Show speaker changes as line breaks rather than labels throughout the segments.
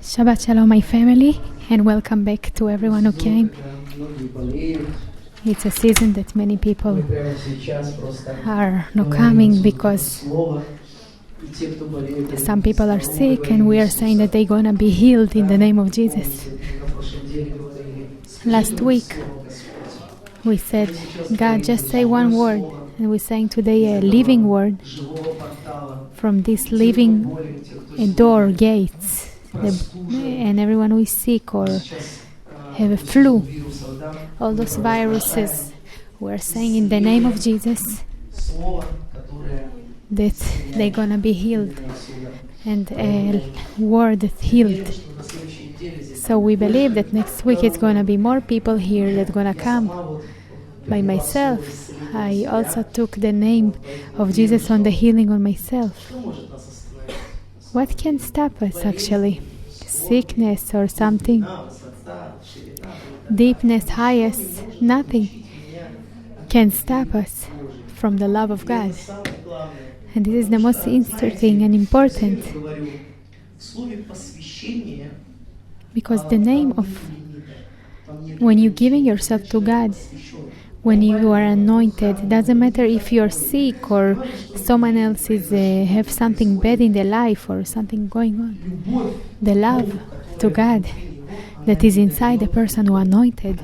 Shabbat Shalom, my family, and welcome back to everyone who came. It's a season that many people are not coming because some people are sick, and we are saying that they're gonna be healed in the name of Jesus. Last week we said, God, just say one word, and we're saying today a living word from this living door, gates. And everyone who is sick or have a flu, all those viruses, we're saying in the name of Jesus that they're gonna be healed, and a word that healed. So we believe that next week it's gonna be more people here that gonna come. By myself, I also took the name of Jesus on the healing on myself. What can stop us actually? Sickness or something? Deepness, highest, nothing can stop us from the love of God. And this is the most interesting and important, because the name of, when you're giving yourself to God, when you are anointed, doesn't matter if you're sick or someone else is have something bad in their life or something going on. The love to God that is inside the person who anointed,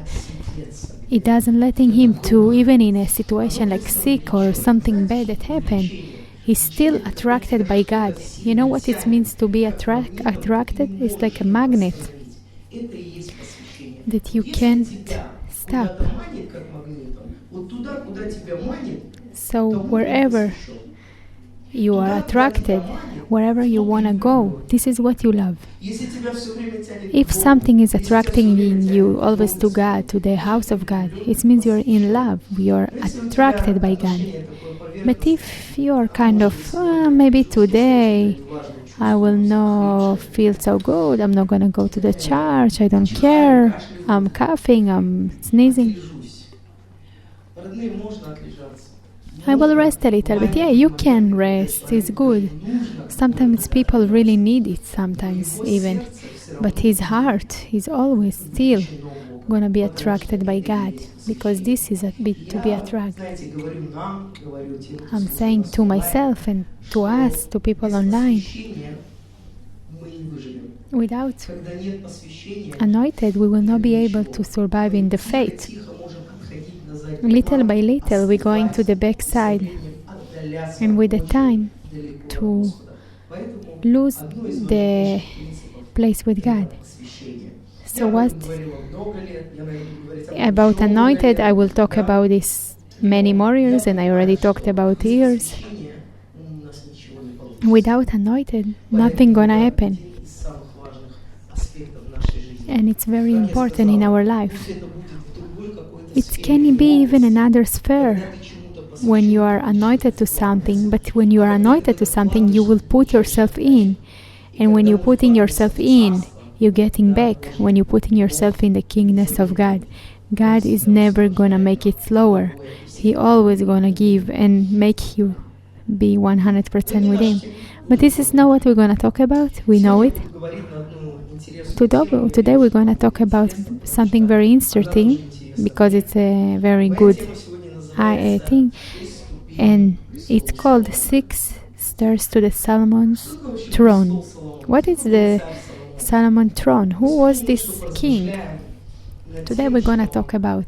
it doesn't letting him to, even in a situation like sick or something bad that happened, he's still attracted by God. You know what it means to be attracted? It's like a magnet that you can't stop. So wherever you are attracted, wherever you want to go, this is what you love. If something is attracting you always to God, to the house of God, it means you're in love, you're attracted by God. But if you're kind of, maybe today I will not feel so good, I'm not going to go to the church, I don't care, I'm coughing, I'm sneezing, I will rest a little bit. Yeah, you can rest, it's good. Sometimes people really need it, sometimes even. But his heart is always still going to be attracted by God, because this is a bit to be attracted. I'm saying to myself and to us, to people online, without anointed, we will not be able to survive in the faith. Little by little, we're going to the backside, and with the time, to lose the place with God. So what about anointed? I will talk about this many more years, and I already talked about years. Without anointed, nothing gonna happen. And it's very important in our life. It can be even another sphere when you are anointed to something, but when you are anointed to something, you will put yourself in. And when you're putting yourself in, you're getting back. When you're putting yourself in the kingdom of God, God is never going to make it slower. He always going to give and make you be 100% with Him. But this is not what we're going to talk about. We know it. Today we're going to talk about something very interesting, because it's a very good thing, and it's called 6 Stairs to the Solomon's Throne. What is the Solomon throne? Who was this king? Today we're going to talk about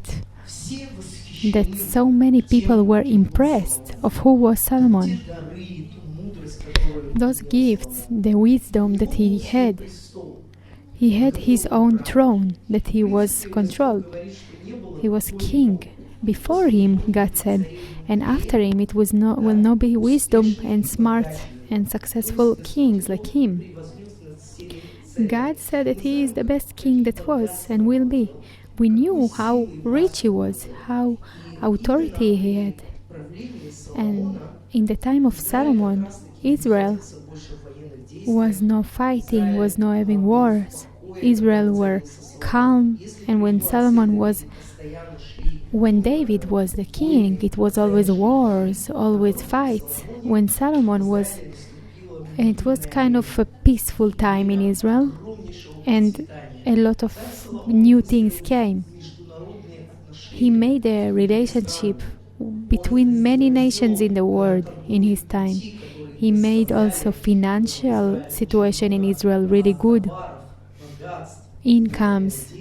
that so many people were impressed of who was Solomon. Those gifts, the wisdom that he had his own throne that he was controlled. He was king. Before him, God said, and after him it will not be wisdom and smart and successful kings like him. God said that he is the best king that was and will be. We knew how rich he was, how authority he had. And in the time of Solomon, Israel was no fighting, was no having wars. Israel were calm, and when David was the king, it was always wars, always fights. When Solomon was, it was kind of a peaceful time in Israel. and a lot of new things came. He made a relationship between many nations in the world in his time. He made also financial situation in Israel really good. Incomes.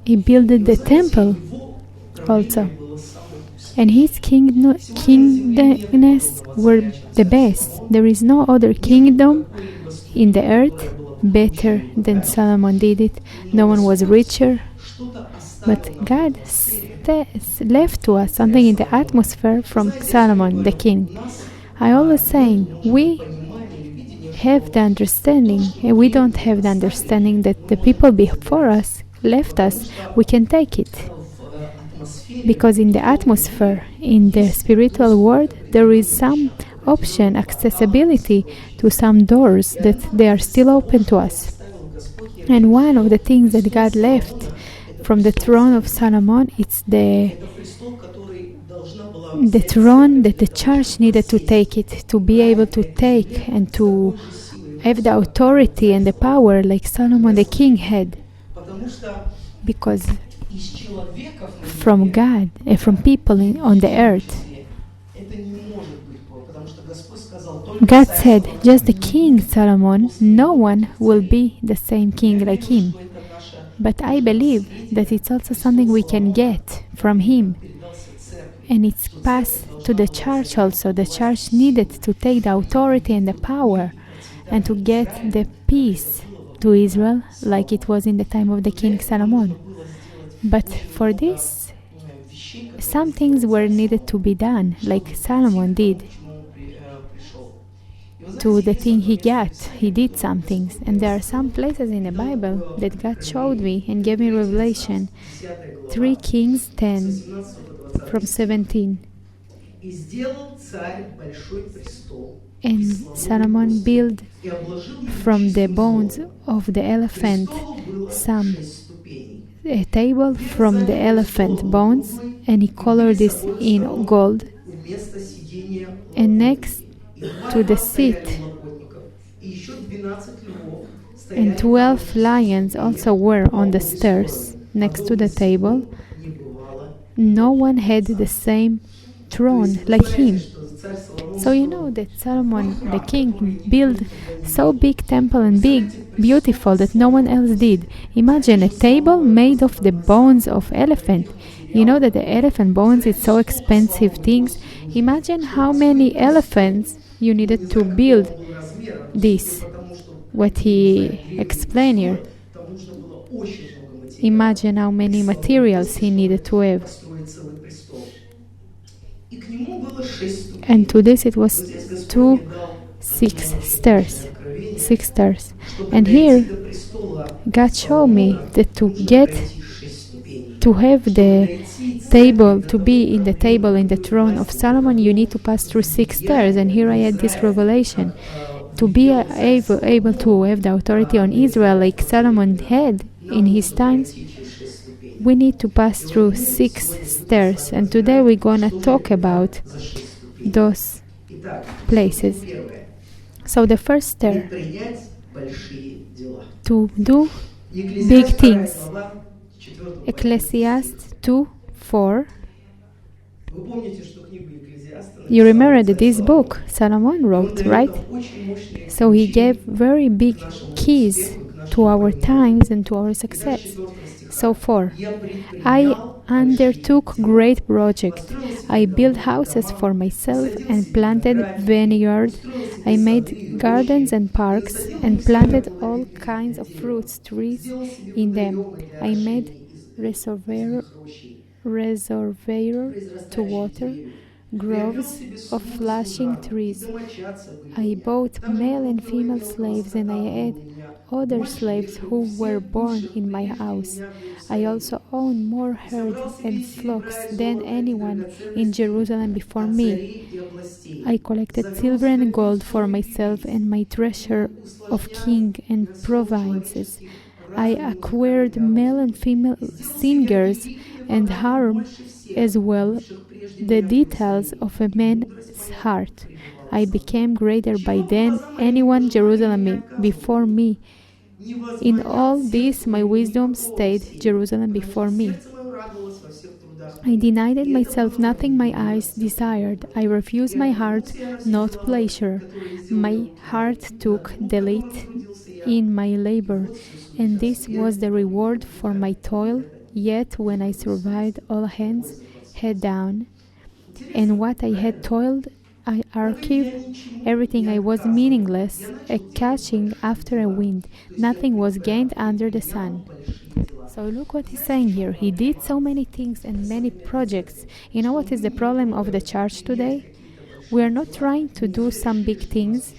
He built the temple also. And his kingdoms were the best. There is no other kingdom in the earth better than Solomon did it. No one was richer. But God left to us something in the atmosphere from Solomon, the king. I always saying, we have the understanding, and we don't have the understanding that the people before us left us, we can take it. Because in the atmosphere, in the spiritual world, there is some option, accessibility to some doors that they are still open to us. And one of the things that God left from the throne of Solomon, it's the throne that the church needed to take it, to be able to take and to have the authority and the power like Solomon the king had. Because from God and from people on the earth, God said, just the king Solomon, no one will be the same king like him. But I believe that it's also something we can get from him. And it's passed to the church also. The church needed to take the authority and the power and to get the peace to Israel like it was in the time of the king Solomon. But for this, some things were needed to be done, like Solomon did. To the thing he got, he did some things. And there are some places in the Bible that God showed me and gave me revelation. 3 Kings 10 from 17. And Solomon built from the bones of the elephant a table from the elephant bones, and he colored this in gold. And next to the seat, and 12 lions also were on the stairs next to the table. No one had the same throne like him. So you know that Solomon the king built so big temple and beautiful that no one else did. Imagine a table made of the bones of elephant. You know that the elephant bones is so expensive things. Imagine how many elephants you needed to build this. What he explained here. Imagine how many materials he needed to have. And to this it was 6 stairs. And here God showed me that to have the table, to be in the table in the throne of Solomon, you need to pass through 6 stairs. And here I had this revelation. To be able to have the authority on Israel like Solomon had in his times, we need to pass through 6 stairs. And today we're going to talk about those places. So the first stair, to do big things. Ecclesiastes 2:4. You remember that this book Solomon wrote, right? So he gave very big keys to our times and to our success. So 4. I undertook great project. I built houses for myself and planted vineyards. I made gardens and parks and planted all kinds of fruits trees in them. I made reservoir to water, groves of flashing trees. I bought male and female slaves, and I had other slaves who were born in my house. I also owned more herds and flocks than anyone in Jerusalem before me. I collected silver and gold for myself and my treasure of king and provinces. I acquired male and female singers and harm as well the details of a man's heart. I became greater by than anyone Jerusalem before me. In all this my wisdom stayed Jerusalem before me. I denied myself nothing my eyes desired. I refused my heart not pleasure. My heart took delight in my labor, and this was the reward for my toil. Yet when I survived all hands head down, and what I had toiled I archived, everything I was meaningless, a catching after a wind. Nothing was gained under the sun. So look what he's saying here. He did so many things and many projects. You know what is the problem of the church today? We are not trying to do some big things.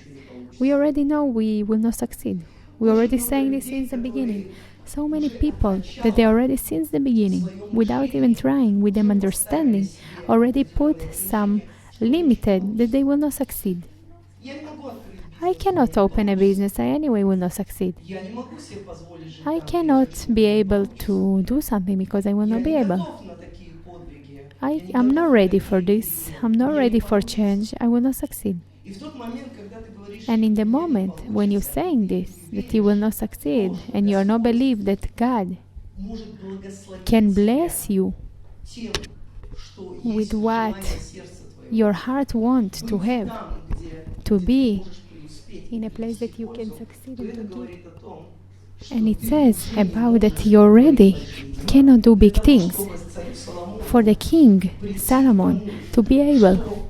We already know we will not succeed. We already saying this since the beginning. So many people that they already since the beginning, without even trying, with them understanding, already put some limited that they will not succeed. I cannot open a business. I anyway will not succeed. I cannot be able to do something because I will not be able. I'm not ready for this. I'm not ready for change. I will not succeed. And in the moment when you're saying this, that you will not succeed, and you are not believe that God can bless you with what your heart wants to have, to be in a place that you can succeed and to give. And it says about that you already cannot do big things. For the king, Solomon, to be able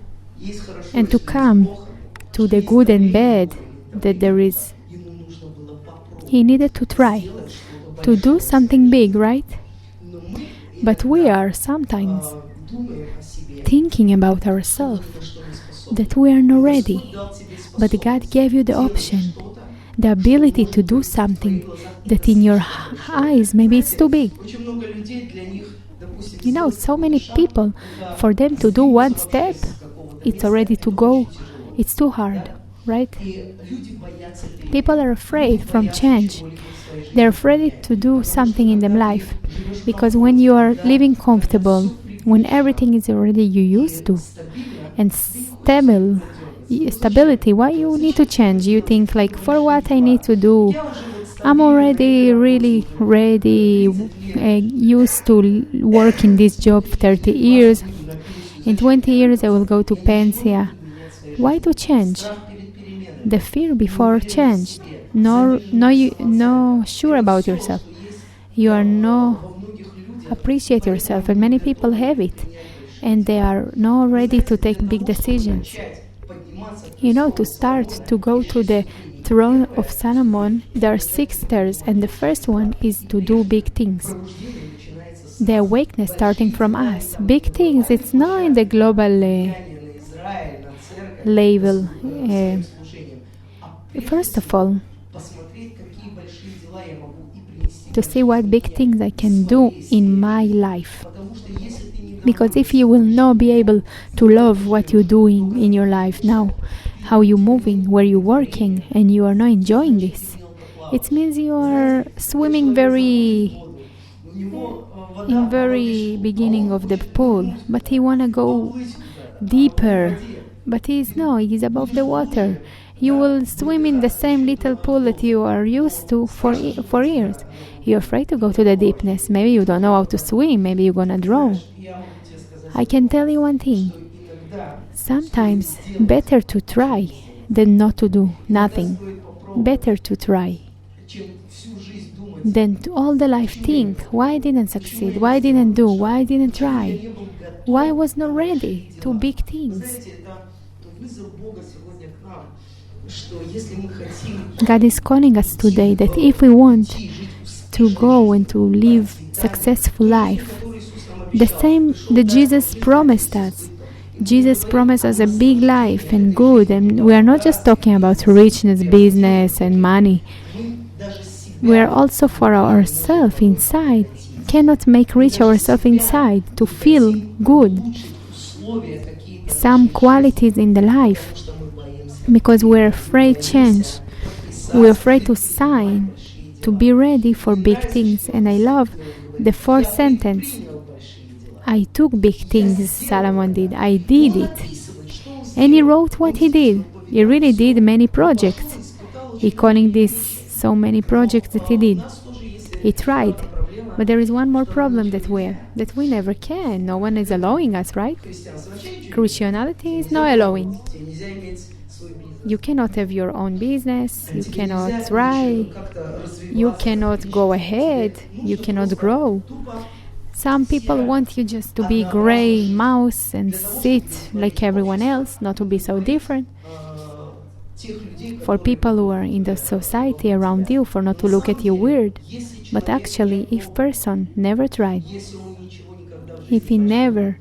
and to come to the good and bad that there is, he needed to try to do something big, right? But we are sometimes thinking about ourselves that we are not ready. But God gave you the option, the ability to do something that in your eyes maybe it's too big. You know, so many people, for them to do one step, it's already to go, it's too hard, right? People are afraid from change. They're afraid to do something in their life. Because when you are living comfortable, when everything is already you used to, and stability, why you need to change? You think like, for what I need to do? I'm already really ready, used to work in this job 30 years. In 20 years I will go to pension. Why to change? The fear before change. No sure about yourself. You are no appreciate yourself, and many people have it, and they are not ready to take big decisions. You know, to start to go to the throne of Solomon, there are 6 stairs, and the first one is to do big things. The awakeness starting from us. Big things, it's not in the global level. First of all, to see what big things I can do in my life. Because if you will not be able to love what you're doing in your life now, how you're moving, where you're working, and you are not enjoying this, it means you are swimming in very beginning of the pool, but he wanna go deeper, but he's above the water. You will swim in the same little pool that you are used to for years. You're afraid to go to the deepness. Maybe you don't know how to swim. Maybe you're gonna drown. I can tell you one thing. Sometimes better to try than not to do nothing. Better to try than to all the life think, why I didn't succeed? Why I didn't do? Why I didn't try? Why I was not ready to big things? God is calling us today that if we want to go and to live successful life, the same that Jesus promised us. Jesus promised us a big life and good, and we are not just talking about richness, business and money. We are also for ourselves inside. Cannot make rich ourselves inside to feel good. Some qualities in the life, because we're afraid change. We're afraid to sign, to be ready for big things. And I love the 4th sentence. I took big things, Solomon did. I did it. And he wrote what he did. He really did many projects. He calling this so many projects that he did. He tried. But there is one more problem that we never can. No one is allowing us, right? Christianity is not allowing. You cannot have your own business. You cannot try. You cannot go ahead. You cannot grow. Some people want you just to be gray mouse and sit like everyone else, not to be so different. For people who are in the society around you, for not to look at you weird. But actually, if person never tried, if he never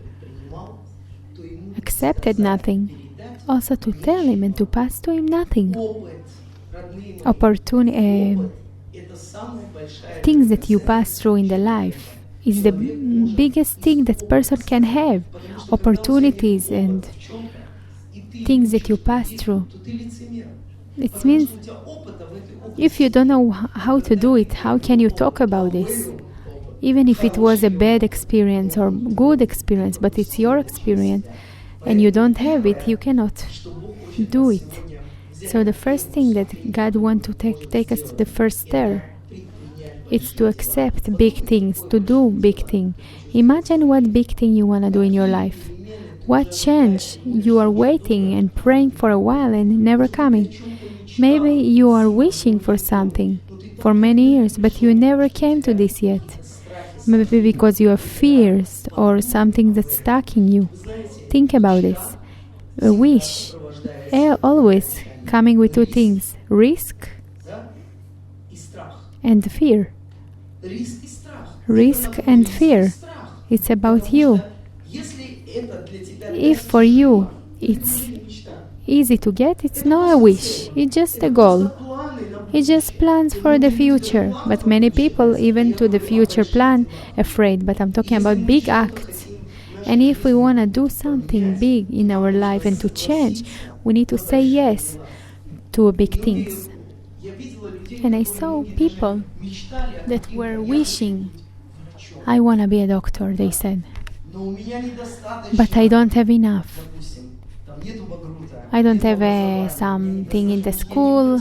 accepted nothing, also to tell him and to pass to him nothing. Things that you pass through in the life is the biggest thing that person can have. Opportunities and things that you pass through. It means if you don't know how to do it, how can you talk about this? Even if it was a bad experience or good experience, but it's your experience and you don't have it, you cannot do it. So the first thing that God wants to take us to the first stair, it's to accept big things, to do big things. Imagine what big thing you want to do in your life. What change you are waiting and praying for a while and never coming. Maybe you are wishing for something for many years, but you never came to this yet. Maybe because you have fears or something that's stuck in you. Think about this. A wish always coming with two things: risk and fear. Risk and fear. It's about you. If for you it's easy to get, it's not a wish, it's just a goal. It's just plans for the future. But many people, even to the future plan, afraid. But I'm talking about big acts. And if we want to do something big in our life and to change, we need to say yes to big things. And I saw people that were wishing, I want to be a doctor, they said. But I don't have enough. I don't have something in the school.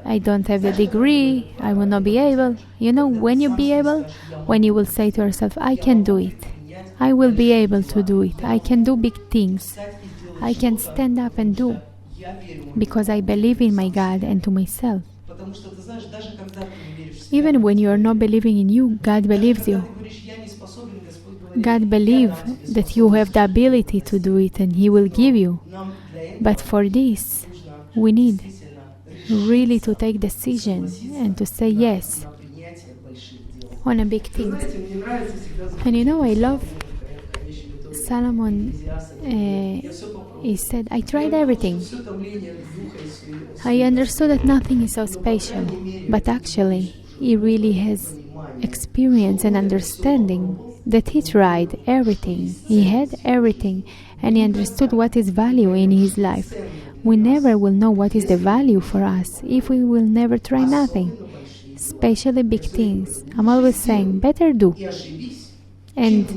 I don't have the degree. I will not be able. You know, when you be able, when you will say to yourself, I can do it. I will be able to do it. I can do big things. I can stand up and do. Because I believe in my God and to myself. Even when you are not believing in you, God believes you. God believes that you have the ability to do it and He will give you. But for this, we need really to take decision and to say yes on a big thing. And you know, I love Solomon. He said, I tried everything. I understood that nothing is so special, but actually he really has experience and understanding that he tried everything. He had everything and he understood what is value in his life. We never will know what is the value for us if we will never try nothing, especially big things. I'm always saying, better do and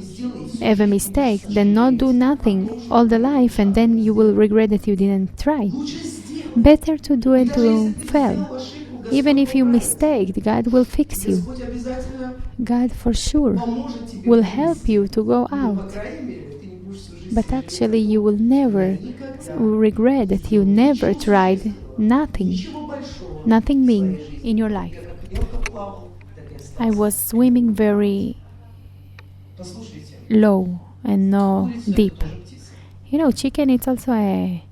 have a mistake than not do nothing all the life and then you will regret that you didn't try. Better to do and to fail. Even if you mistake, God will fix you. God for sure will help you to go out. But actually you will never regret that you never tried nothing big in your life. I was swimming very low and no deep. You know, chicken is also a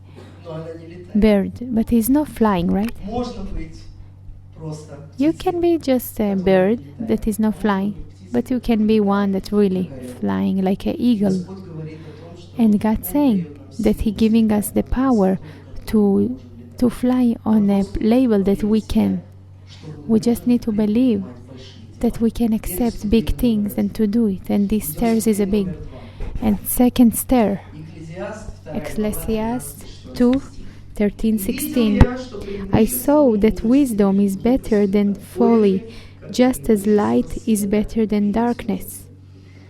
bird, but it's not flying, right? You can be just a bird that is not flying, but you can be one that's really flying like an eagle. And God saying that He giving us the power to fly on a level that we can. We just need to believe that we can accept big things and to do it. And this stairs is a big. And second stair, Ecclesiastes 2:13-16. I saw that wisdom is better than folly, just as light is better than darkness.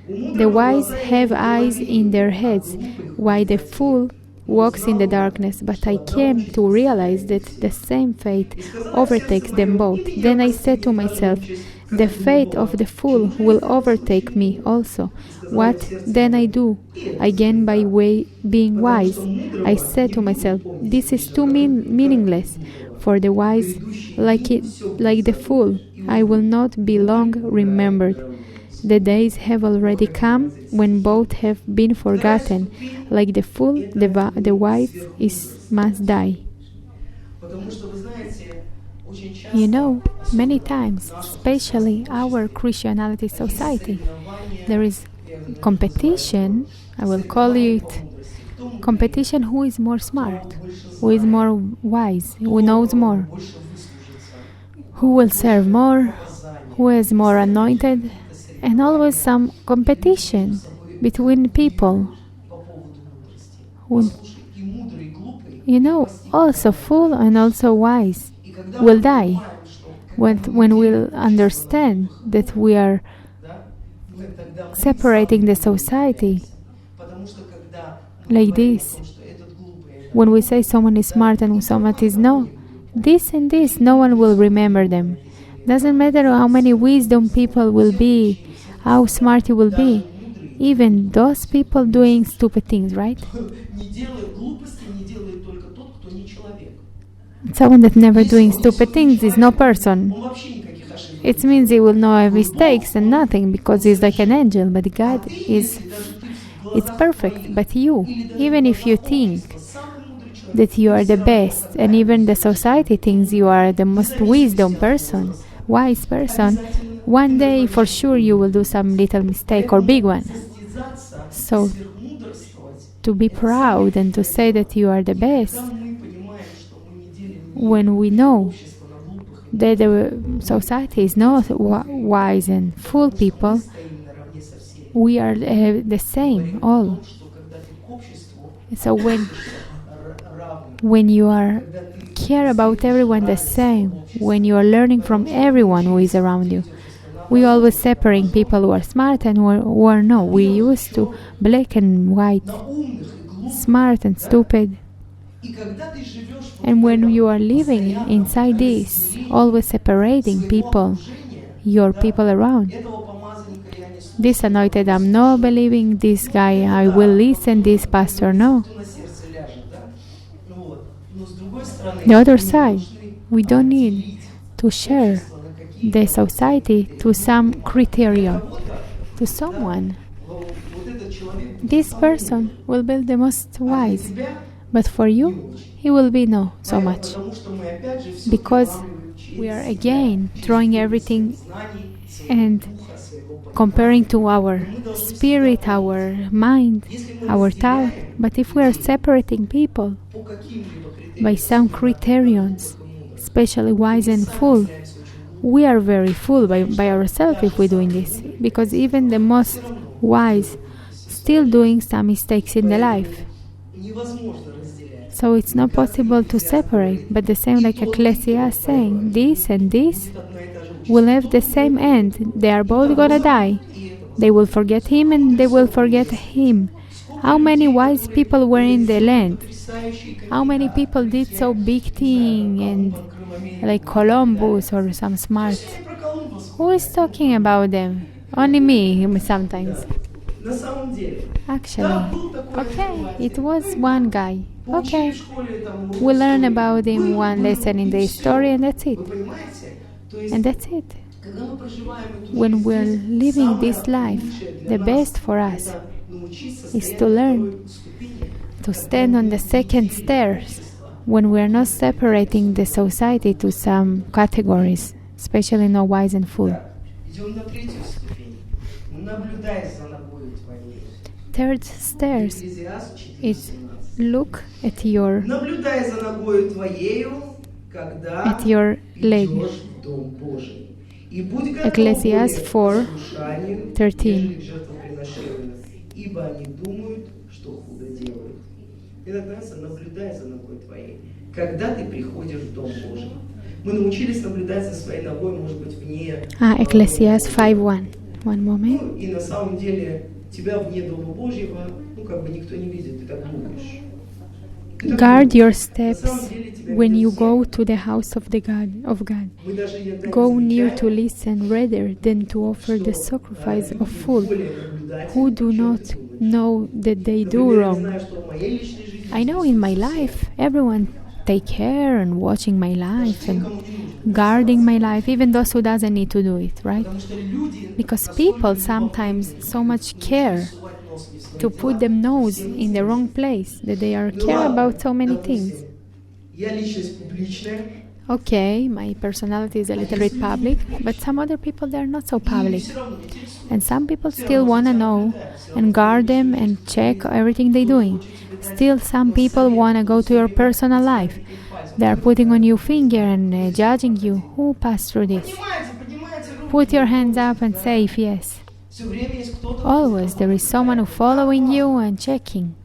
The wise have eyes in their heads, while the fool walks in the darkness, but I came to realize that the same fate overtakes them both. Then I said to myself, the fate of the fool will overtake me also. What then I do? Again, by being wise, I said to myself, this is too meaningless. For the wise, like the fool, I will not be long remembered. The days have already come when both have been forgotten. Like the fool, the wise must die. You know, many times, especially our Christianity society, there is competition, I will call it competition, who is more smart, who is more wise, who knows more, who will serve more, who is more anointed, and always some competition between people. Who, also fool and also wise will die. When we'll understand that we are separating the society like this, when we say someone is smart and someone is no, this and this, no one will remember them. Doesn't matter how many wisdom people will be, how smart you will be, even those people doing stupid things, right? Someone that never doing stupid things is no person. It means he will not have mistakes and nothing because he's like an angel, but God it's perfect. But you, even if you think that you are the best, and even the society thinks you are the most wise person, one day for sure you will do some little mistake or big one. So to be proud and to say that you are the best, when we know that the society is not wise and fool people, we are the same all. So when you care about everyone the same, when you are learning from everyone who is around you, we always separate people who are smart and who are no. We used to black and white, smart and stupid. And when you are living inside this, always separating people, your people around, this anointed, I'm not believing this guy, I will listen this pastor, no. The other side, we don't need to share the society to some criterion, to someone. This person will be the most wise, but for you, he will be no so much. Because we are again throwing everything and comparing to our spirit, our mind, our thought. But if we are separating people by some criterions, especially wise and fool, we are very fool by ourselves if we're doing this. Because even the most wise still doing some mistakes in the life. So it's not possible to separate, but the same like Ecclesiastes saying, this and this will have the same end. They are both gonna die. They will forget him and they will forget him. How many wise people were in the land? How many people did so big thing and like Columbus or some smart? Who is talking about them? Only me sometimes. Actually, okay, it was one guy. Okay, we learn about him one lesson in the history and that's it. And that's it. When we're living this life, the best for us is to learn to stand on the second stairs when we're not separating the society to some categories, especially no wise and fool. Third stairs is look at your leg. Ecclesiastes 4:13. Ecclesiastes 5:1. One moment.
Тебя вне Дома Божьего, никто не видит, ты так думаешь.
Guard your steps when you go to the house of God. Go near to listen rather than to offer the sacrifice of fools who do not know that they do wrong. I know in my life everyone take care and watching my life and guarding my life, even those who doesn't need to do it, right? Because people sometimes so much care to put them nose in the wrong place that they are care about so many things. Okay, my personality is a little bit public, but some other people they are not so public. And some people still want to know and guard them and check everything they're doing. Still, some people want to go to your personal life. They are putting on your finger and judging you. Who passed through this? Put your hands up and say if yes. Always there is someone who following you and checking.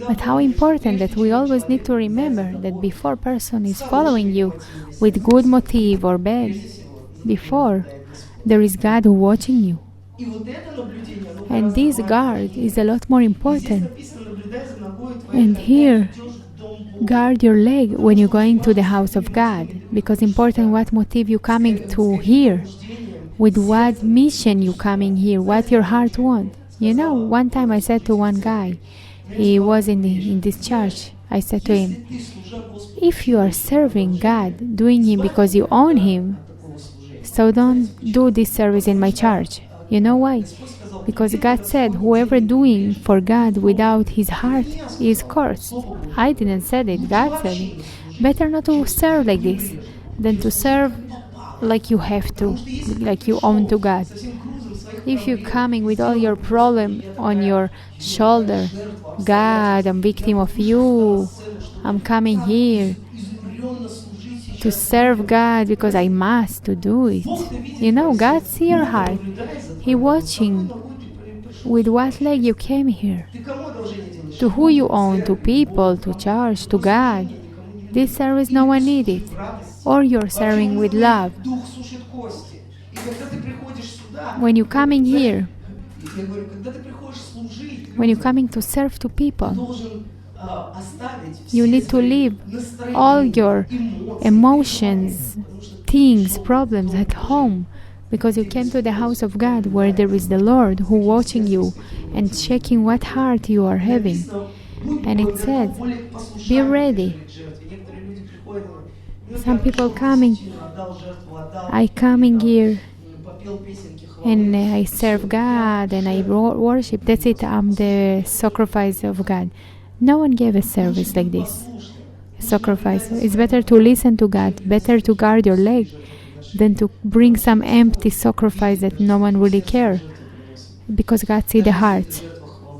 But how important that we always need to remember that before person is following you with good motive or bad, before there is God who watching you. And this guard is a lot more important. And here, guard your leg when you're going to the house of God, because important what motive you coming to here, with what mission you coming here, what your heart wants. You know, one time I said to one guy, he was in this church, I said to him, if you are serving God, doing Him because you own Him, so don't do this service in my church. You know why? Because God said, whoever doing for God without his heart is cursed. I didn't say it, God said it. Better not to serve like this than to serve like you have to, like you own to God. If you're coming with all your problem on your shoulder, God, I'm victim of you, I'm coming here to serve God because I must to do it. You know, God sees your heart. He watching with what leg you came here. To who you own, to people, to church, to God. This service no one needed. Or you're serving with love. When you're coming here, when you're coming to serve to people, you need to leave all your emotions, things, problems at home, because you came to the house of God where there is the Lord who watching you and checking what heart you are having. And it says, be ready. Some people coming, I coming here and I serve God and I worship. That's it, I'm the sacrifice of God. No one gave a service like this. Sacrifice. It's better to listen to God, better to guard your leg than to bring some empty sacrifice that no one really care. Because God sees the heart.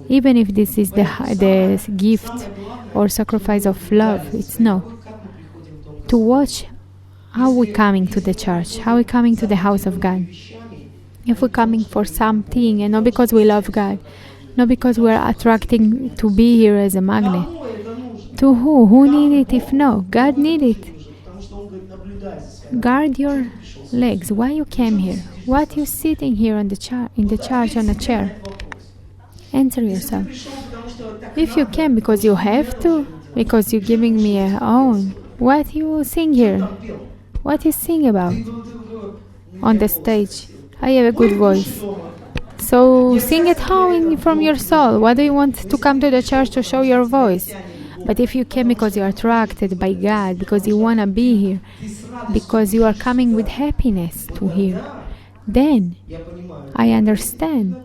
Even if this is the gift or sacrifice of love, it's no. To watch how we're coming to the church, how we're coming to the house of God. If we're coming for something and not because we love God, not because we're attracting to be here as a magnet. To who? Who need it if no? God need it. Guard your legs. Why you came here? What you sitting here on the in the church on a chair? Answer yourself. If you came because you have to, because you're giving me a own, what you sing here? What you sing about on the stage? I have a good voice. So sing at home from your soul. Why do you want to come to the church to show your voice? But if you came because you are attracted by God, because you want to be here, because you are coming with happiness to here, then I understand.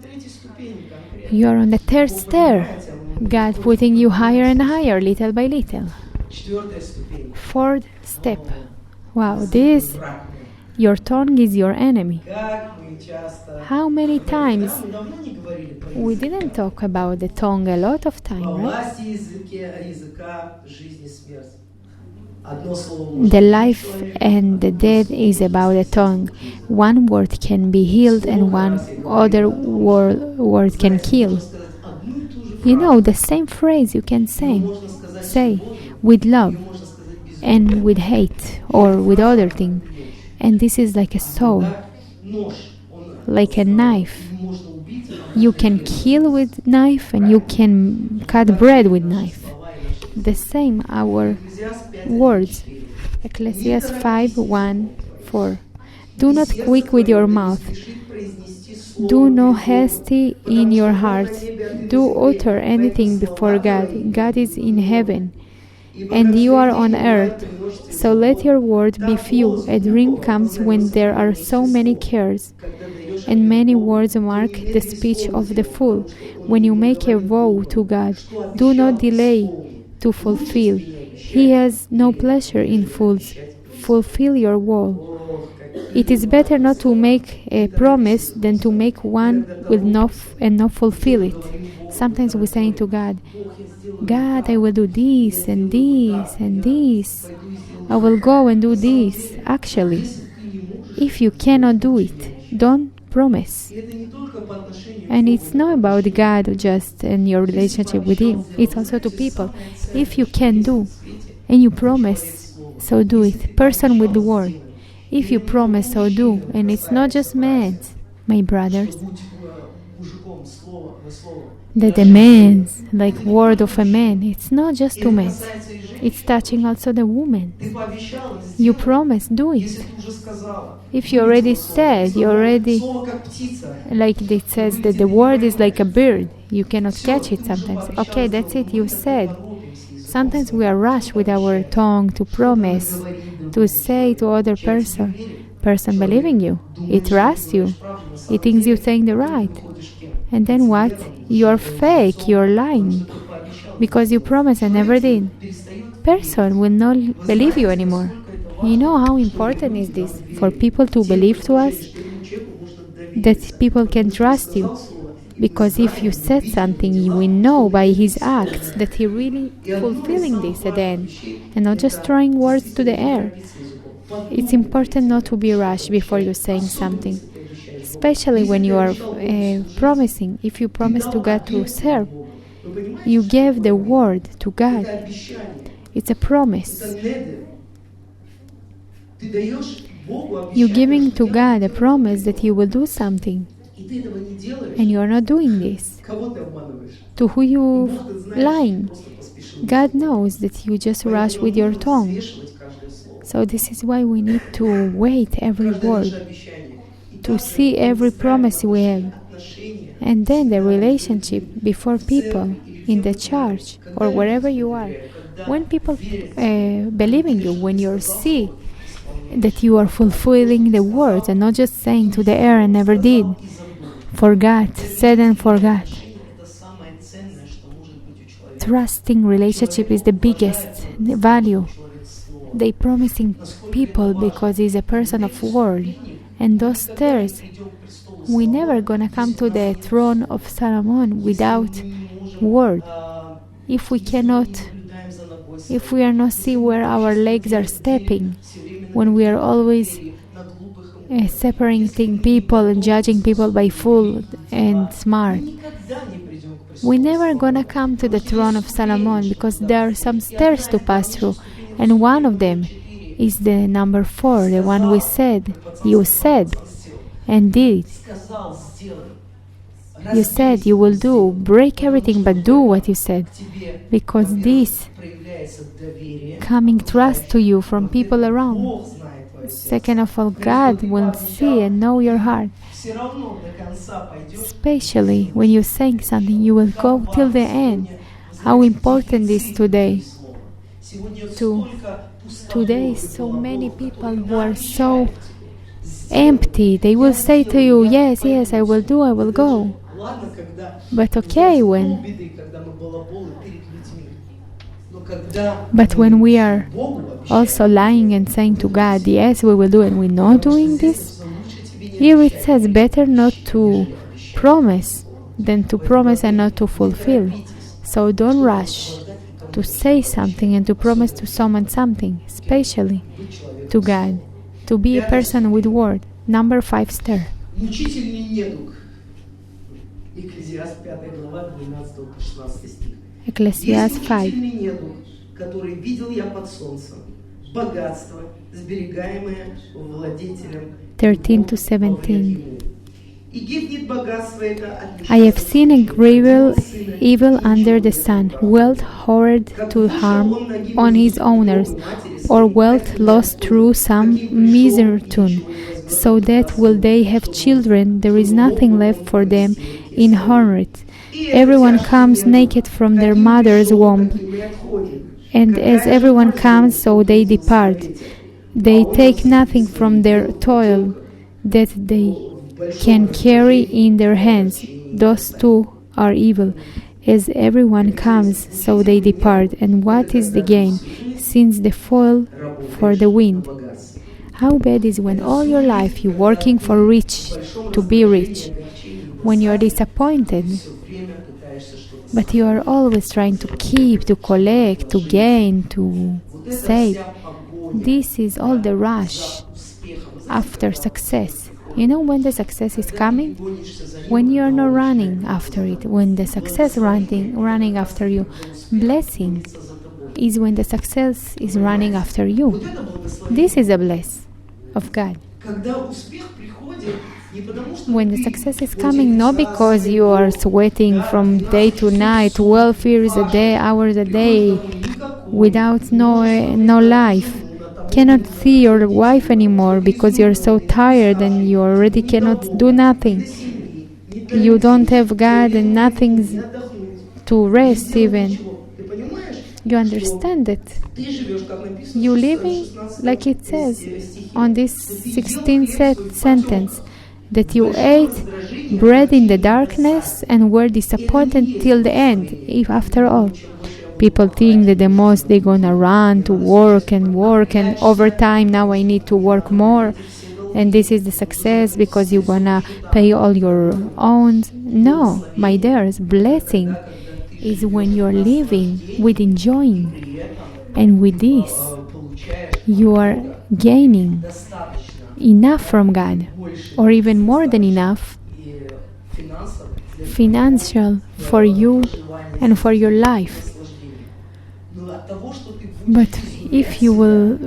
You are on the third stair. God putting you higher and higher, little by little. Fourth step. Wow, this, your tongue is your enemy. How many times we didn't talk about the tongue a lot of time, right? The life and the death is about the tongue. One word can be healed and one other word can kill. You know, the same phrase you can say with love and with hate or with other thing. And this is like a sword, like a knife. You can kill with knife and you can cut bread with knife. the same our words. Ecclesiastes 5:1-4. Do not quick with your mouth. Do no hasty in your heart. Do utter anything before God. God is in heaven, and you are on earth. So let your word be few. A dream comes when there are so many cares, and many words mark the speech of the fool. When you make a vow to God, do not delay to fulfill. He has no pleasure in fools. Fulfill your vow. It is better not to make a promise than to make one with and not fulfill it. Sometimes we say to God, God, I will do this and this and this. I will go and do this. Actually, if you cannot do it, don't promise. And it's not about God just and your relationship with Him. It's also to people. If you can do and you promise, so do it. Person with the word. If you promise, so do. And it's not just men, my brothers. The demands, like word of a man, it's not just to men. It's touching also the woman. You promise, do it. If you already said, like it says that the word is like a bird. You cannot catch it sometimes. Okay, that's it, you said. Sometimes we are rushed with our tongue to promise, to say to other person believing you. It trusts you. It thinks you're saying the right. And then what? You're fake, you're lying. Because you promised and never did. Person will not believe you anymore. You know how important is this for people to believe to us? That people can trust you. Because if you said something, we know by his acts that he really fulfilling this at the end, and not just throwing words to the air. It's important not to be rushed before you're saying something, especially when you are promising. If you promise to God to serve, you gave the word to God. It's a promise. You're giving to God a promise that He will do something. And you are not doing this. To who you lying? God knows that you just rush with your tongue. So this is why we need to wait every word, to see every promise we have. And then the relationship before people, in the church, or wherever you are. When people believe in you, when you see that you are fulfilling the words and not just saying to the air and never did, forgot, said and forgot. Trusting relationship is the biggest value. They promising people because he's a person of word. And those stairs, we never gonna come to the throne of Solomon without word. If we are not see where our legs are stepping, when we are always separating people and judging people by fool and smart, we never gonna come to the throne of Solomon, because there are some stairs to pass through, and one of them is the number 4, the one we said. You said and did. You said you will do, break everything, but do what you said, because this coming trust to you from people around. Second of all, God will see and know your heart. Especially when you're saying something, you will go till the end. How important is today? Today, so many people who are so empty. They will say to you, yes, I will do, I will go. But okay, when we are also lying and saying to God, yes, we will do, and we're not doing this, here it says better not to promise than to promise and not to fulfill. So don't rush to say something and to promise to someone something, especially to God, to be a person with word. Number 5 star. Ecclesiastes 5.
Который видел я под солнцем, богатство, сберегаемое владетелем
13-17. I have seen a grave evil under the sun, wealth hoarded to harm on his owners, or wealth lost through some misfortune, so that will they have children, there is nothing left for them in inherit. Everyone comes naked from their mother's womb, and as everyone comes, so they depart. They take nothing from their toil that they can carry in their hands. Those two are evil. As everyone comes, so they depart. And what is the gain, since the foil for the wind? How bad is when all your life you're working for rich, to be rich, when you are disappointed, but you are always trying to keep, to collect, to gain, to save. This is all the rush after success. You know when the success is coming? When you are not running after it. When the success running after you. Blessing is when the success is running after you. This is a bless of God. When the success is coming, not because you are sweating from day to night, 12 years a day, hours a day, without no life. Cannot see your wife anymore because you're so tired and you already cannot do nothing. You don't have God and nothing to rest even. You understand it. You living like it says on this 16th sentence, that you ate bread in the darkness and were disappointed till the end. If after all, people think that the most they're gonna run to work and overtime, now I need to work more, and this is the success because you're gonna pay all your own. No, my dears, blessing is when you're living with enjoying, and with this you are gaining enough from God, or even more than enough financial for you and for your life. But if you will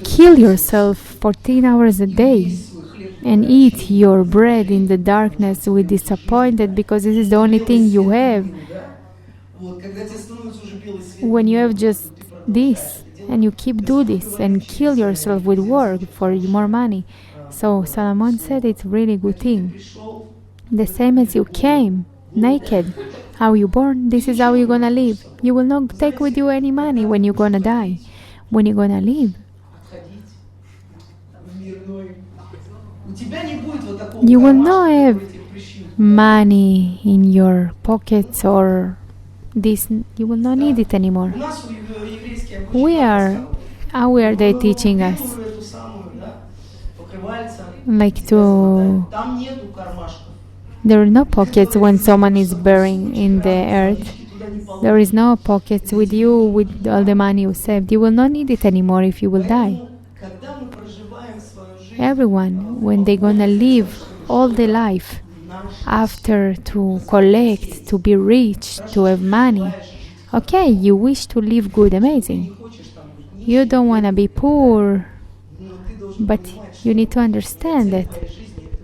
kill yourself 14 hours a day and eat your bread in the darkness with disappointed because this is the only thing you have, when you have just this and you keep do this and kill yourself with work for more money. So Solomon said it's really good thing. The same as you came naked, how you born, this is how you're gonna live. You will not take with you any money when you're gonna die. When you're gonna live, you will not have money in your pockets or this. You will not need it anymore. How are they teaching us? Like to... There are no pockets when someone is buried in the earth. There is no pockets with you with all the money you saved. You will not need it anymore if you will die. Everyone, when they're gonna live all their life after to collect, to be rich, to have money, okay, you wish to live good, amazing. You don't want to be poor, but you need to understand that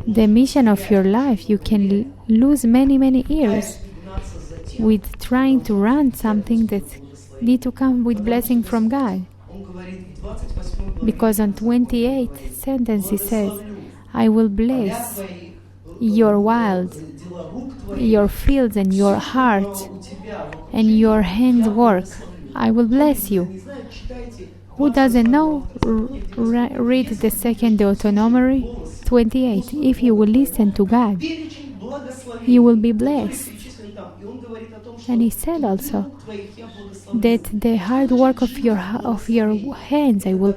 the mission of your life, you can lose many, many years with trying to run something that need to come with blessing from God. Because on 28th sentence he says, I will bless your wild, your fields and your heart and your hands work. I will bless you. Who doesn't know? Read the second Deuteronomy 28. If you will listen to God, you will be blessed. And he said also that the hard work of your hands I will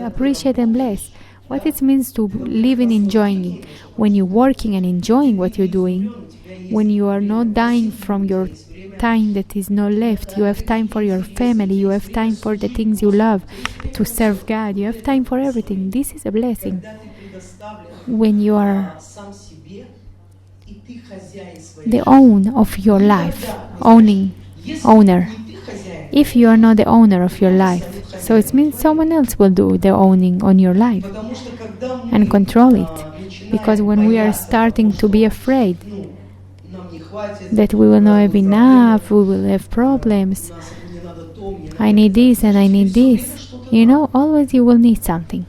appreciate and bless. What it means to live in enjoying. When you're working and enjoying what you're doing, when you are not dying from your time that is not left, you have time for your family, you have time for the things you love, to serve God, you have time for everything. This is a blessing. When you are the owner of your life, owner. If you are not the owner of your life, so it means someone else will do the owning on your life and control it. Because when we are starting to be afraid that we will not have enough, we will have problems, I need this and I need this, always you will need something.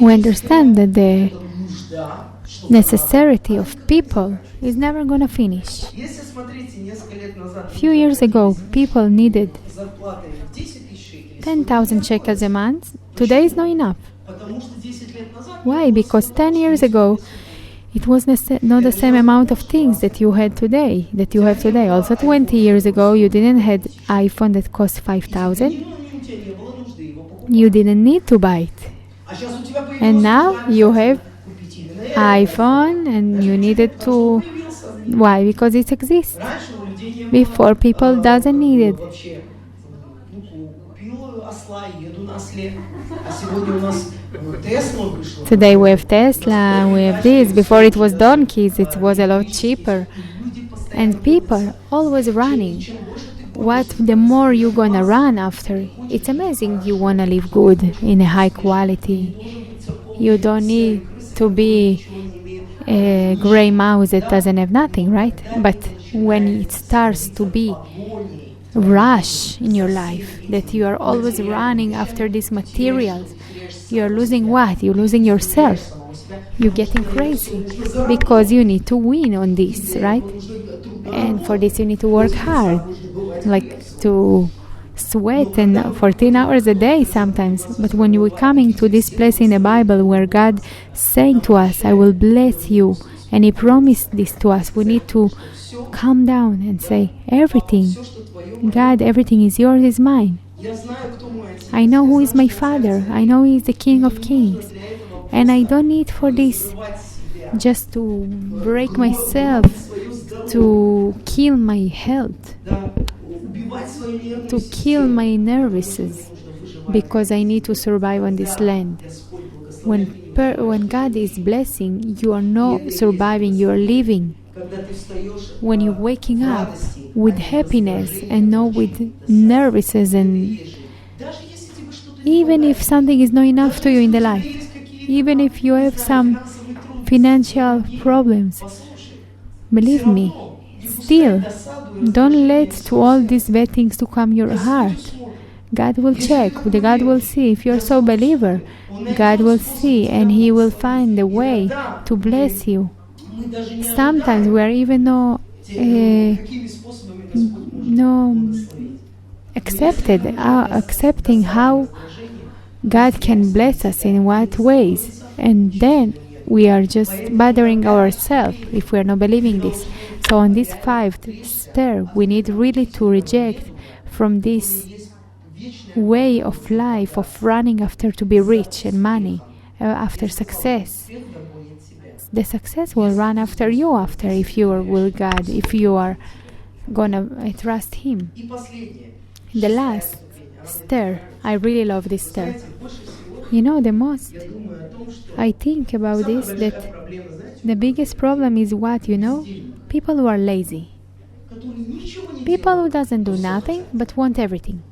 We understand that the necessity of people is never going to finish. A few years ago, people needed 10,000 shekels a month. Today is not enough. Why? Because 10 years ago, it was not the same amount of things that you have today. Also, 20 years ago, you didn't have iPhone that cost 5,000. You didn't need to buy it. And now you have iPhone and you needed to. Why? Because it exists. Before, people doesn't need it. Today we have Tesla, we have this. Before it was donkeys, it was a lot cheaper. And people always running. The more you're gonna run after, it's amazing. You wanna live good in a high quality. You don't need to be a gray mouse that doesn't have nothing, right? But when it starts to be rush in your life, that you are always running after these materials, you are losing what? You're losing yourself. You're getting crazy because you need to win on this, right? And for this you need to work hard, like to sweat and 14 hours a day sometimes. But when we're coming to this place in the Bible where God saying to us, I will bless you, and He promised this to us, we need to calm down and say, everything, God, everything is yours, is mine. I know who is my Father. I know He is the King of Kings. And I don't need for this just to break myself, to kill my health, to kill my nerves, because I need to survive on this land. When God is blessing, you are not surviving, you are living. When you're waking up with happiness and not with nervousness, and even if something is not enough to you in the life, even if you have some financial problems, believe me, still, don't let to all these bad things to come your heart. God will check, God will see. If you're so believer, God will see and He will find a way to bless you. Sometimes we are even accepting how God can bless us in what ways, and then we are just bothering ourselves if we are not believing this. So on this 5th stair, we need really to reject from this way of life of running after to be rich and money, after success. The success will run after you if you are with God, if you are gonna trust Him. The last stair, I really love this stair. The most I think about this, that the biggest problem is what, people who are lazy. People who doesn't do nothing but want everything.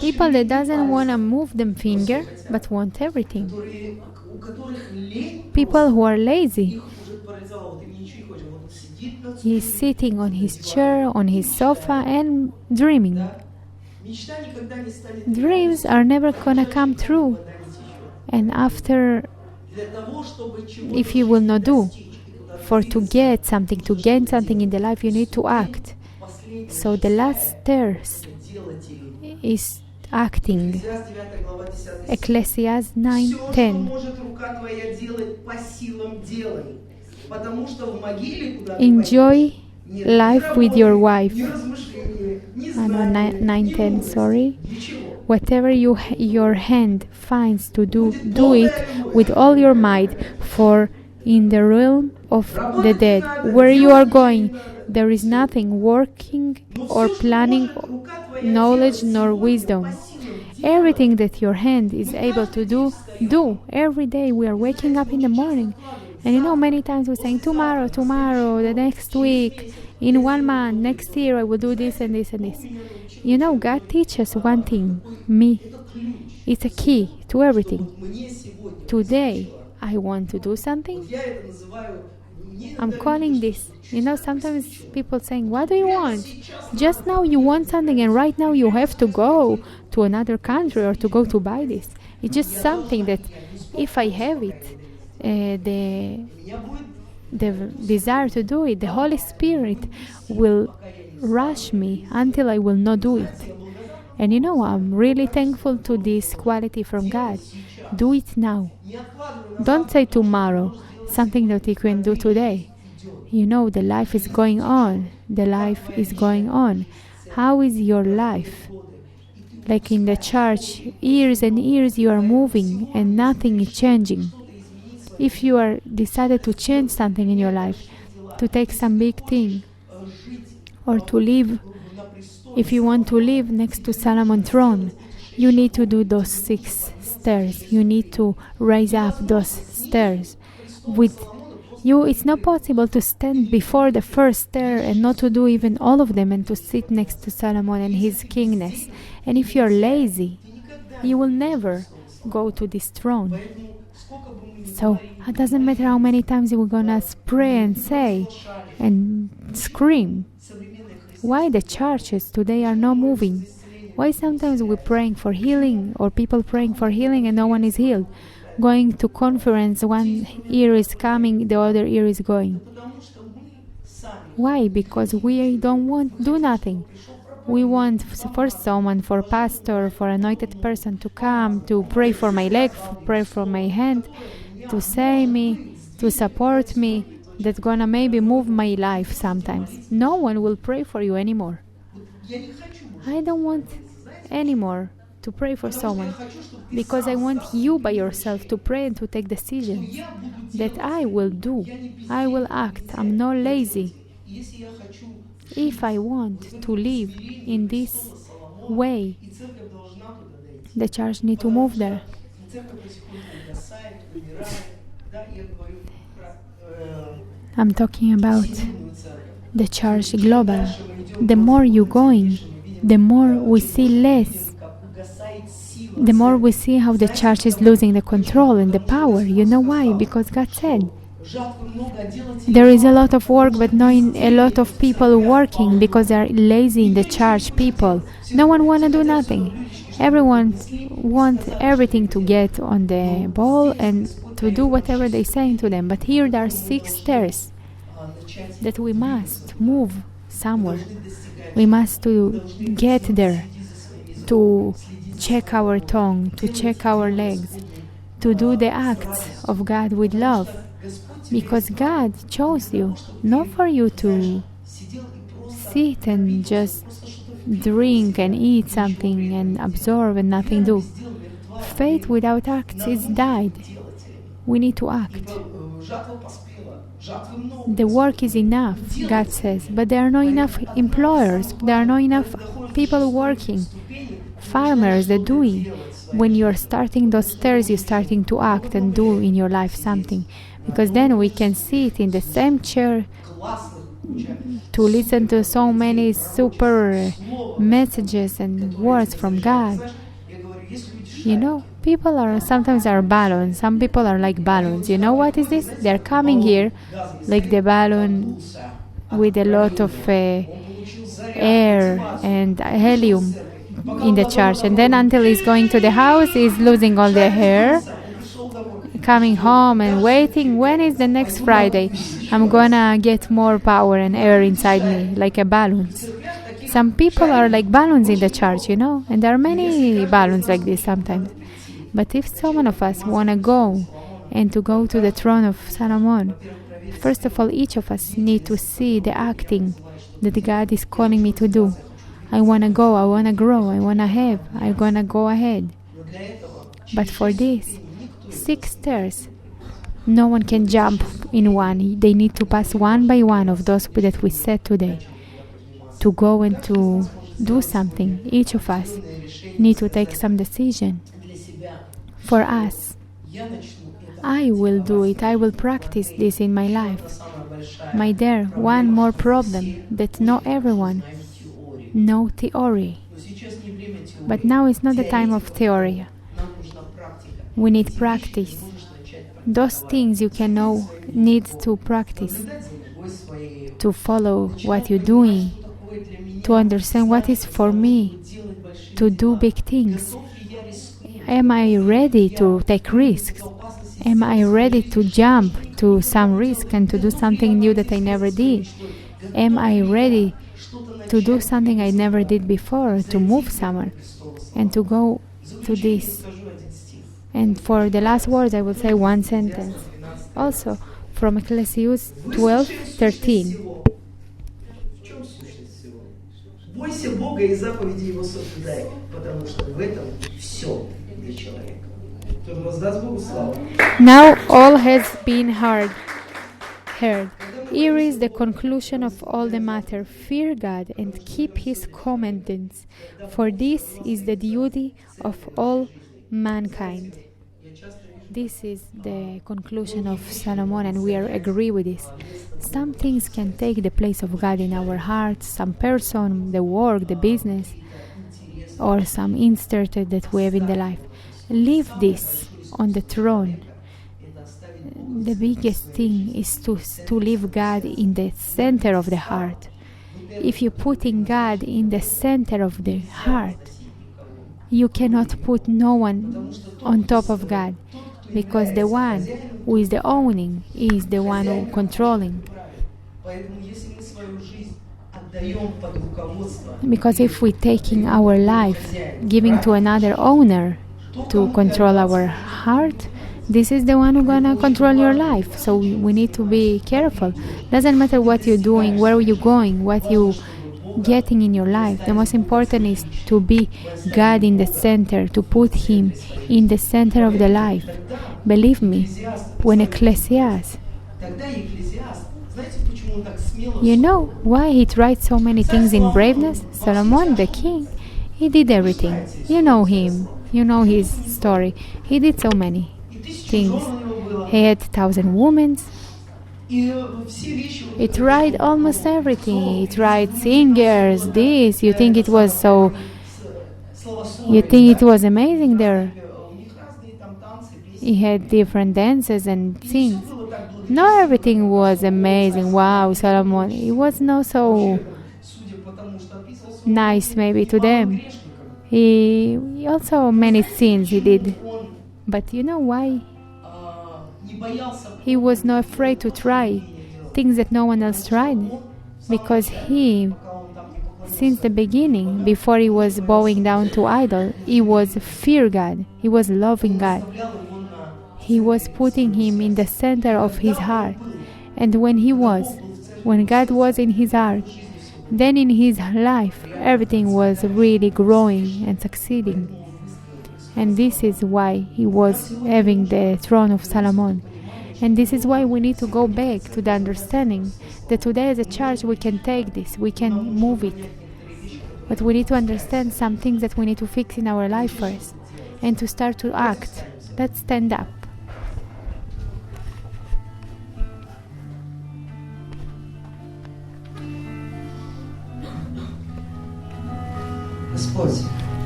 People that doesn't want to move them finger but want everything. People who are lazy. He's sitting on his chair, on his sofa and dreaming. Dreams are never gonna come true. And after, if you will not do, to gain something in the life, you need to act. So the last stairs is acting. Ecclesiastes 9:10. Enjoy life with your wife. 9:10. Sorry. Whatever your hand finds to do, do it with all your might, for in the realm of the dead, where you are going, there is nothing working or planning, knowledge nor wisdom. Everything that your hand is able to do. Every day we are waking up in the morning. And many times we're saying, tomorrow, the next week, in 1 month, next year I will do this and this and this. God teaches one thing, me It's a key to everything. Today, I want to do something. I'm calling this. Sometimes people saying, what do you want? Just now you want something and right now you have to go to another country or to go to buy this. It's just something that if I have it, the desire to do it, the Holy Spirit will rush me until I will not do it. And I'm really thankful to this quality from God. Do it now. Don't say tomorrow, something that you can do today. The life is going on. The life is going on. How is your life? Like in the church, years and years you are moving and nothing is changing. If you are decided to change something in your life, to take some big thing, or to live, if you want to live next to Solomon's throne, you need to do those 6 stairs. You need to raise up those stairs. With you, it's not possible to stand before the first stair and not to do even all of them and to sit next to Solomon and his kingness. And if you're lazy, you will never go to this throne. So it doesn't matter how many times you're gonna pray and say and scream. Why the churches today are not moving? Why sometimes we're praying for healing or people praying for healing and no one is healed? Going to conference, one ear is coming, the other ear is going. Why? Because we don't want to do nothing. We want for someone, for pastor, for anointed person to come, to pray for my leg, pray for my hand, to say me, to support me. That's gonna maybe move my life sometimes. No one will pray for you anymore. I don't want anymore to pray for someone because I want you by yourself to pray and to take decisions that I will do. I will act. I'm not lazy. If I want to live in this way, the church needs to move there. I'm talking about the church global. The more you're going, the more we see less. The more we see how the church is losing the control and the power. You know why? Because God said, there is a lot of work, but not a lot of people working because they are lazy in the church people. No one want to do nothing. Everyone wants everything to get on the ball and to do whatever they say to them. But here there are 6 stairs that we must move somewhere. We must to get there, to check our tongue, to check our legs, to do the acts of God with love. Because God chose you, not for you to sit and just drink and eat something and absorb and nothing do. Faith without acts is died. We need to act. The work is enough, God says, but there are not enough employers. There are not enough people working. Farmers, they're doing. When you're starting those stairs, you're starting to act and do in your life something. Because then we can sit in the same chair to listen to so many super messages and words from God. People are sometimes balloons. Some people are like balloons. You know what is this? They're coming here like the balloon with a lot of air and helium in the church. And then until he's going to the house, he's losing all the air, coming home and waiting. When is the next Friday? I'm gonna get more power and air inside me, like a balloons. Some people are like balloons in the church, and there are many balloons like this sometimes. But if someone of us want to go and to go to the throne of Solomon, first of all, each of us need to see the acting that God is calling me to do. I want to go, I want to grow, I want to have, I'm going to go ahead. But for this, 6 stairs, no one can jump in one. They need to pass one by one of those that we said today. To go and to do something, each of us need to take some decision. For us, I will do it. I will practice this in my life. My dear, one more problem that not everyone know theory. But now is not the time of theory. We need practice. Those things you can know need to practice, to follow what you're doing, to understand what is for me, to do big things. Am I ready to take risks? Am I ready to jump to some risk and to do something new that I never did? Am I ready to do something I never did before, to move somewhere and to go to this? And for the last words, I will say one sentence. Also, from Ecclesiastes 12:13.
Бойся Бога и заповеди Его соблюдай, потому что в этом все для человека. Кто воздаст Богу славу.
Now all has been heard. Here is the conclusion of all the matter. Fear God and keep His commandments, for this is the duty of all mankind. This is the conclusion of Solomon, and we agree with this. Some things can take the place of God in our hearts, some person, the work, the business, or some insert that we have in the life. Leave this on the throne. The biggest thing is to leave God in the center of the heart. If you put in God in the center of the heart, you cannot put no one on top of God, because the one who is the owning is the one who controlling. Because if we taking our life, giving to another owner to control our heart, this is the one who's gonna control your life. So we need to be careful. Doesn't matter what you're doing, where you're going, what you getting in your life. The most important is to be God in the center, to put Him in the center of the life. Believe me, when Ecclesiastes, you know why he tried so many things in braveness? Solomon, the king, he did everything. You know him, you know his story. He did so many things. He had 1,000 women. He tried almost everything. He tried singers, this. You think it was so... You think it was amazing there? He had different dances and things. Not everything was amazing. Wow, Solomon. It was not so nice maybe to them. He also many sins he did. But you know why? He was not afraid to try things that no one else tried. Because he, since the beginning, before he was bowing down to idol, he was fear God. He was loving God. He was putting Him in the center of his heart. And when God was in his heart, then in his life, everything was really growing and succeeding. And this is why he was having the throne of Solomon. And this is why we need to go back to the understanding that today as a church we can take this, we can move it. But we need to understand some things that we need to fix in our life first and to start to act. Let's stand up.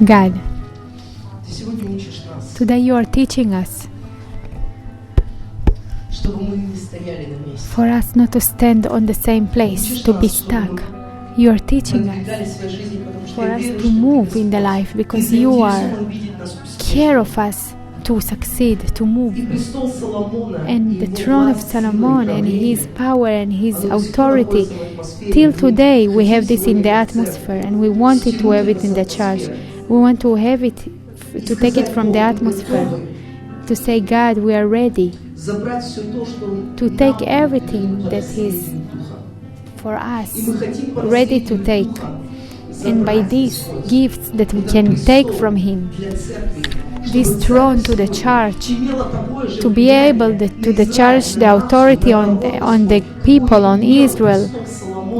God, today you are teaching us for us not to stand on the same place, to be stuck. You are teaching us for us to move in the life because you are care of us to succeed, to move. And the throne of Solomon and his power and his authority, till today we have this in the atmosphere and we wanted to have it in the church. We want to have it, to take it from the atmosphere, to say, God, we are ready to take everything that is for us, ready to take. And by these gifts that we can take from Him, this throne to the church, to be able to the church, the authority on the people, on Israel,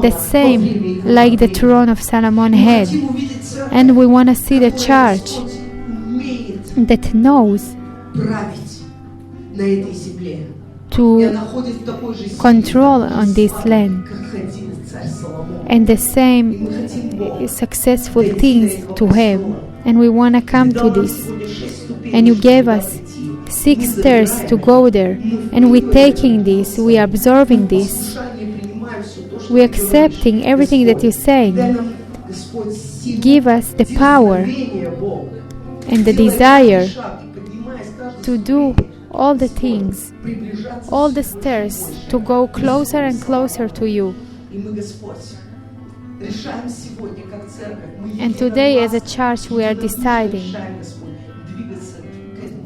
the same like the throne of Solomon had. And we want to see the church that knows to control on this land and the same successful things to have And we want to come to this. And you gave us 6 stairs to go there. And we're taking this, we are absorbing this. We're accepting everything that you're saying. Give us the power and the desire to do all the things, all the stairs, to go closer and closer to you. And today as a church we are deciding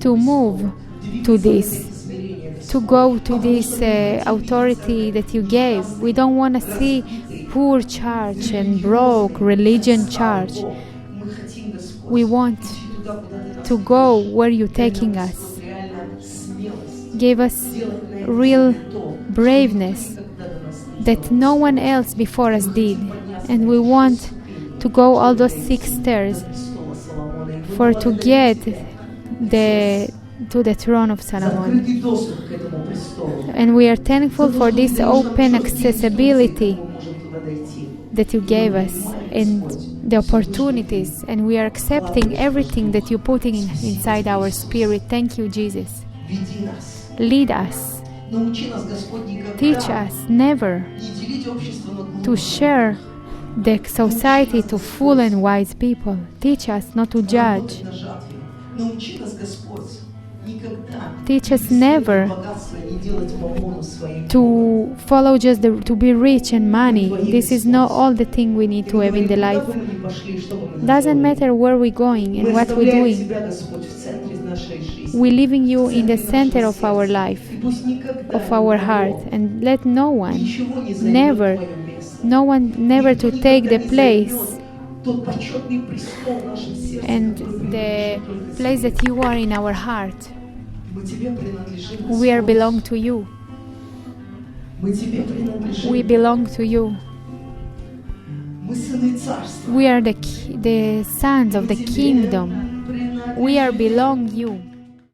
to move to this, to go to this authority that you gave. We don't want to see poor church and broke religion church. We want to go where you're taking us. Give us real braveness that no one else before us did. And we want to go all those 6 stairs for to get to the throne of Solomon. And we are thankful for this open accessibility that you gave us and the opportunities, and we are accepting everything that you're putting inside our spirit. Thank you, Jesus. Lead us. Teach us never to share the society to fool and wise people. Teach us not to judge. Teach us never to follow just to be rich and money. This is not all the thing we need to have in the life. Doesn't matter where we're going and what we're doing. We're leaving you in the center of our life, of our heart, and let no one never to take the place and the place that you are in our heart. We belong to you. We belong to you. We are the sons of the kingdom. We belong you.